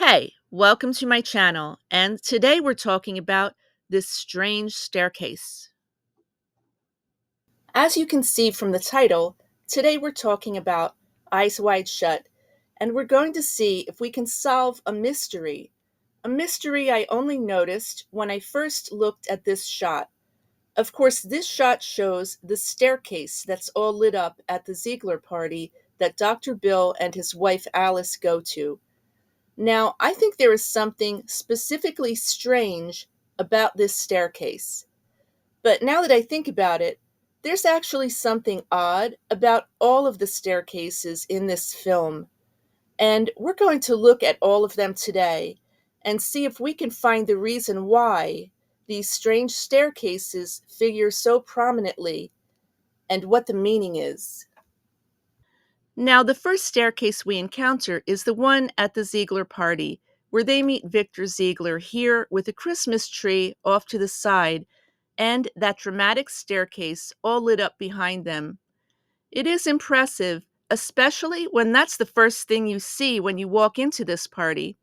Hey, welcome to my channel, and today we're talking about this strange staircase. As you can see from the title, today we're talking about Eyes Wide Shut, and we're going to see if we can solve a mystery I only noticed when I first looked at this shot. Of course, this shot shows the staircase that's all lit up at the Ziegler Party that Dr. Bill and his wife Alice go to. Now, I think there is something specifically strange about this staircase. But now that I think about it, there's actually something odd about all of the staircases in this film. And we're going to look at all of them today and see if we can find the reason why these strange staircases figure so prominently and what the meaning is. Now, the first staircase we encounter is the one at the Ziegler Party, where they meet Victor Ziegler here with a Christmas tree off to the side and that dramatic staircase all lit up behind them. It is impressive, especially when that's the first thing you see when you walk into this party.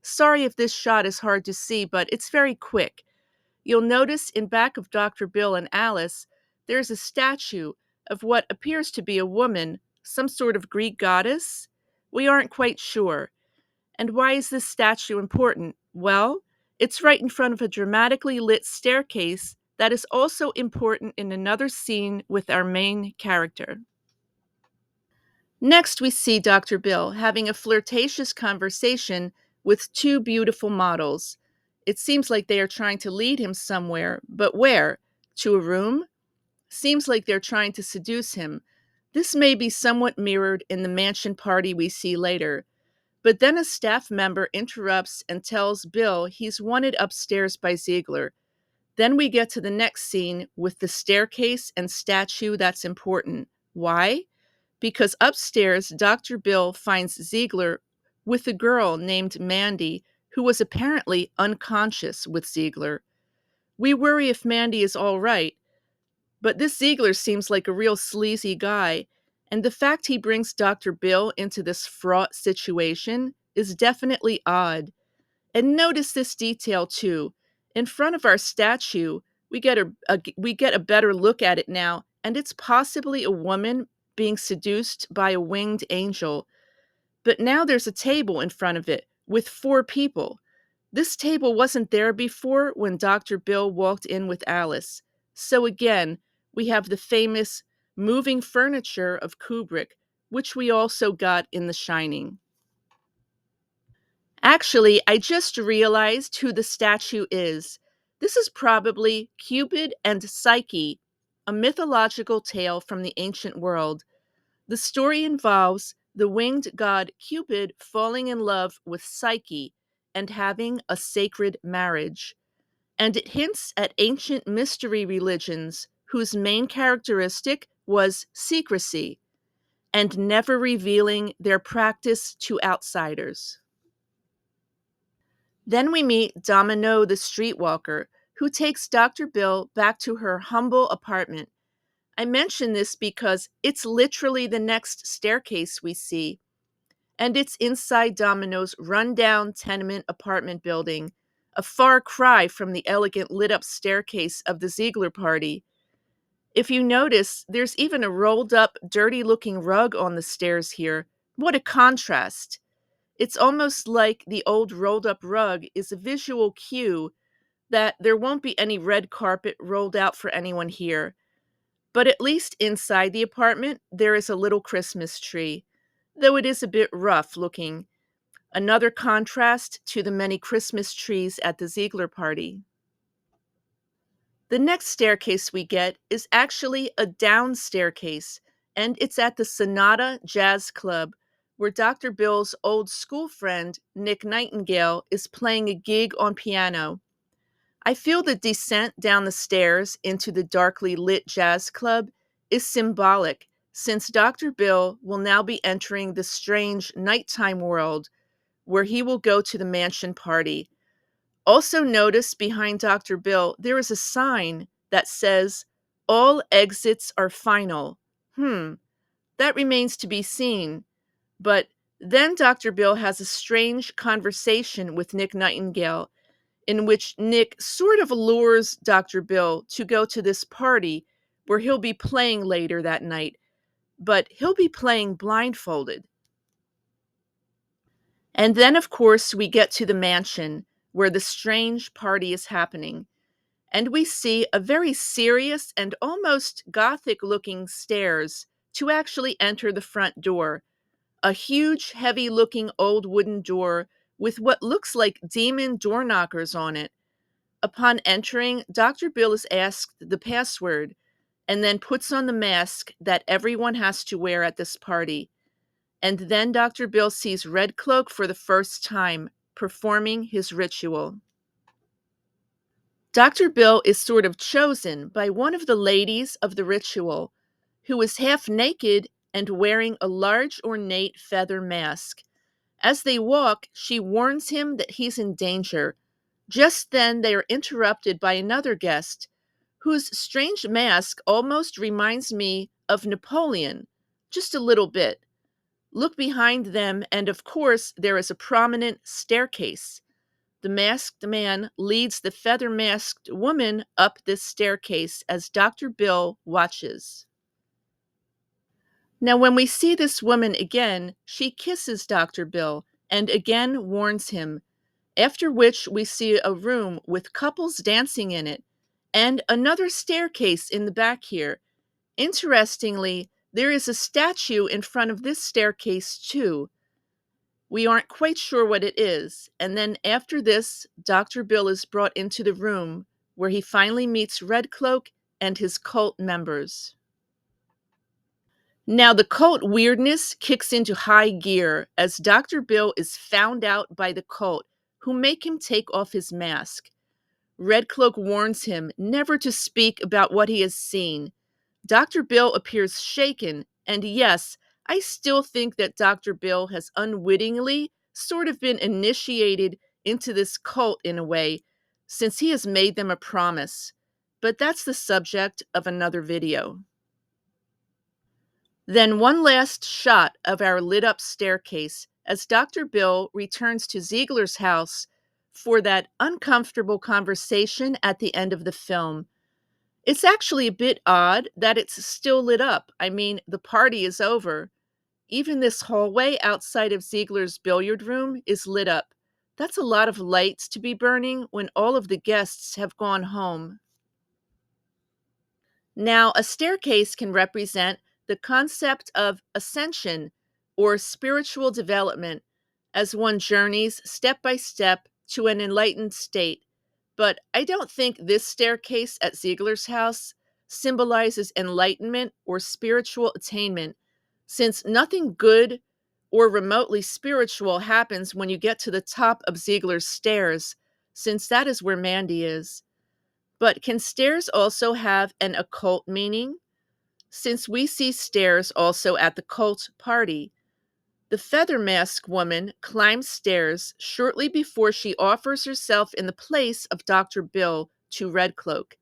Sorry if this shot is hard to see, but it's very quick. You'll notice in back of Dr. Bill and Alice, there's a statue of what appears to be a woman, some sort of Greek goddess. We aren't quite sure. And why is this statue important? Well, it's right in front of a dramatically lit staircase that is also important in another scene with our main character. Next, we see Dr. Bill having a flirtatious conversation with two beautiful models. It seems like they are trying to lead him somewhere, but where? To a room? Seems like they're trying to seduce him. This may be somewhat mirrored in the mansion party we see later. But then a staff member interrupts and tells Bill he's wanted upstairs by Ziegler. Then we get to the next scene with the staircase and statue that's important. Why? Because upstairs, Dr. Bill finds Ziegler with a girl named Mandy, who was apparently unconscious with Ziegler. We worry if Mandy is all right, but this Ziegler seems like a real sleazy guy, and the fact he brings Dr. Bill into this fraught situation is definitely odd. And notice this detail too. In front of our statue, we get a better look at it now, and it's possibly a woman being seduced by a winged angel. But now there's a table in front of it with four people. This table wasn't there before when Dr. Bill walked in with Alice. So again, we have the famous moving furniture of Kubrick, which we also got in The Shining. Actually, I just realized who the statue is. This is probably Cupid and Psyche, a mythological tale from the ancient world. The story involves the winged god Cupid falling in love with Psyche and having a sacred marriage. And it hints at ancient mystery religions whose main characteristic was secrecy and never revealing their practice to outsiders. Then we meet Domino the streetwalker, who takes Dr. Bill back to her humble apartment. I mention this because it's literally the next staircase we see, and it's inside Domino's rundown tenement apartment building, a far cry from the elegant lit up staircase of the Ziegler Party. If you notice, there's even a rolled up, dirty looking rug on the stairs here. What a contrast! It's almost like the old rolled up rug is a visual cue that there won't be any red carpet rolled out for anyone here. But at least inside the apartment, there is a little Christmas tree, though it is a bit rough looking. Another contrast to the many Christmas trees at the Ziegler Party. The next staircase we get is actually a down staircase, and it's at the Sonata Jazz Club, where Dr. Bill's old school friend, Nick Nightingale, is playing a gig on piano. I feel the descent down the stairs into the darkly lit jazz club is symbolic, since Dr. Bill will now be entering the strange nighttime world where he will go to the mansion party. Also, notice behind Dr. Bill, there is a sign that says, "All exits are final." That remains to be seen. But Then Dr. Bill has a strange conversation with Nick Nightingale, in which Nick sort of lures Dr. Bill to go to this party where he'll be playing later that night, but he'll be playing blindfolded. And then, of course, we get to the mansion where the strange party is happening, and we see a very serious and almost gothic looking stairs to actually enter the front door. A huge, heavy looking old wooden door with what looks like demon door knockers on it. Upon entering, Dr. Bill is asked the password and then puts on the mask that everyone has to wear at this party. And then Dr. Bill sees Red Cloak for the first time, performing his ritual. Dr. Bill is sort of chosen by one of the ladies of the ritual, who is half naked and wearing a large ornate feather mask. As they walk, she warns him that he's in danger. Just then, they are interrupted by another guest, whose strange mask almost reminds me of Napoleon, just a little bit. Look behind them, and of course, there is a prominent staircase. The masked man leads the feather masked woman up this staircase as Dr. Bill watches. Now, when we see this woman again, she kisses Dr. Bill and again warns him, after which we see a room with couples dancing in it and another staircase in the back here. Interestingly, there is a statue in front of this staircase too. We aren't quite sure what it is, and then after this, Dr. Bill is brought into the room where he finally meets Red Cloak and his cult members. Now, the cult weirdness kicks into high gear as Dr. Bill is found out by the cult, who make him take off his mask. Red Cloak warns him never to speak about what he has seen. Dr. Bill appears shaken, and yes, I still think that Dr. Bill has unwittingly sort of been initiated into this cult in a way, since he has made them a promise. But that's the subject of another video. Then one last shot of our lit up staircase as Dr. Bill returns to Ziegler's house for that uncomfortable conversation at the end of the film. It's actually a bit odd that it's still lit up. I mean, the party is over. Even this hallway outside of Ziegler's billiard room is lit up. That's a lot of lights to be burning when all of the guests have gone home. Now, a staircase can represent the concept of ascension or spiritual development as one journeys step by step to an enlightened state. But I don't think this staircase at Ziegler's house symbolizes enlightenment or spiritual attainment, since nothing good or remotely spiritual happens when you get to the top of Ziegler's stairs, since that is where Mandy is. But can stairs also have an occult meaning? Since we see stairs also at the cult party, the feather mask woman climbs stairs shortly before she offers herself in the place of Dr. Bill to Red Cloak.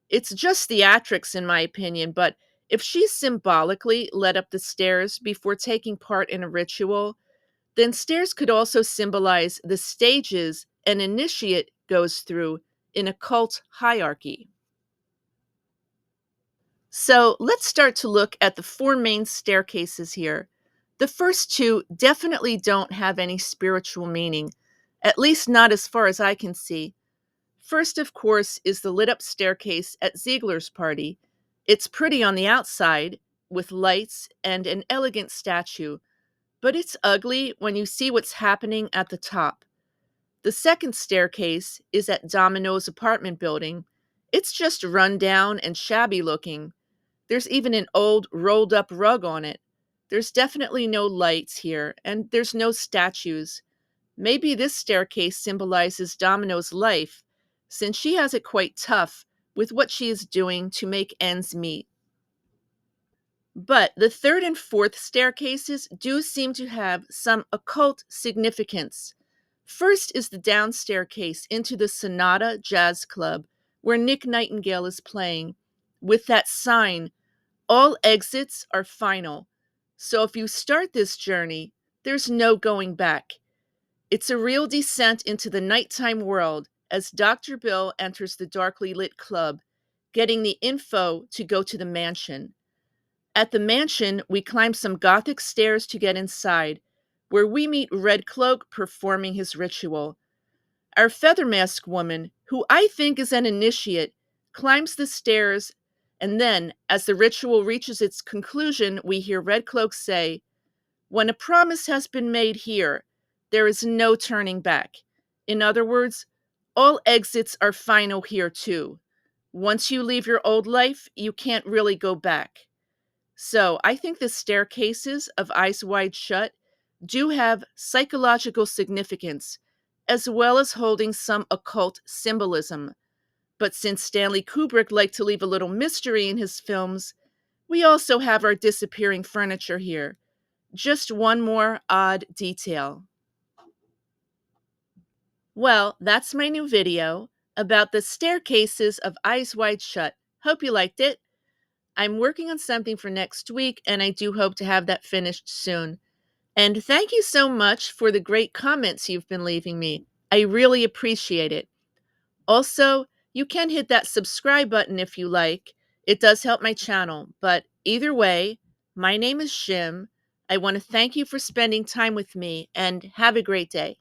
It's just theatrics, in my opinion, but if she symbolically led up the stairs before taking part in a ritual, then stairs could also symbolize the stages an initiate goes through in a cult hierarchy. So let's start to look at the four main staircases here. The first two definitely don't have any spiritual meaning, at least not as far as I can see. First, of course, is the lit up staircase at Ziegler's party. It's pretty on the outside, with lights and an elegant statue, but it's ugly when you see what's happening at the top. The second staircase is at Domino's apartment building. It's just run down and shabby looking. There's even an old rolled up rug on it. There's definitely no lights here, and there's no statues. Maybe this staircase symbolizes Domino's life, since she has it quite tough with what she is doing to make ends meet. But the third and fourth staircases do seem to have some occult significance. First is the down staircase into the Sonata Jazz Club, where Nick Nightingale is playing, with that sign, "All exits are final." So if you start this journey, There's no going back. It's a real descent into the nighttime world as Dr. Bill enters the darkly lit club, getting the info to go to the mansion. At the mansion, we climb some gothic stairs to get inside, where we meet Red Cloak performing his ritual. Our feather mask woman, who I think is an initiate, climbs the stairs, and then, as the ritual reaches its conclusion, we hear Red Cloak say, "When a promise has been made here, there is no turning back." In other words, all exits are final here too. Once you leave your old life, you can't really go back. So I think the staircases of Eyes Wide Shut do have psychological significance, as well as holding some occult symbolism. But since Stanley Kubrick liked to leave a little mystery in his films, we also have our disappearing furniture here. Just one more odd detail. Well, that's my new video about the staircases of Eyes Wide Shut. Hope you liked it. I'm working on something for next week, and I do hope to have that finished soon. And thank you so much for the great comments you've been leaving me. I really appreciate it. Also, you can hit that subscribe button if you like. It does help my channel. But either way, my name is Shim. I want to thank you for spending time with me, and have a great day.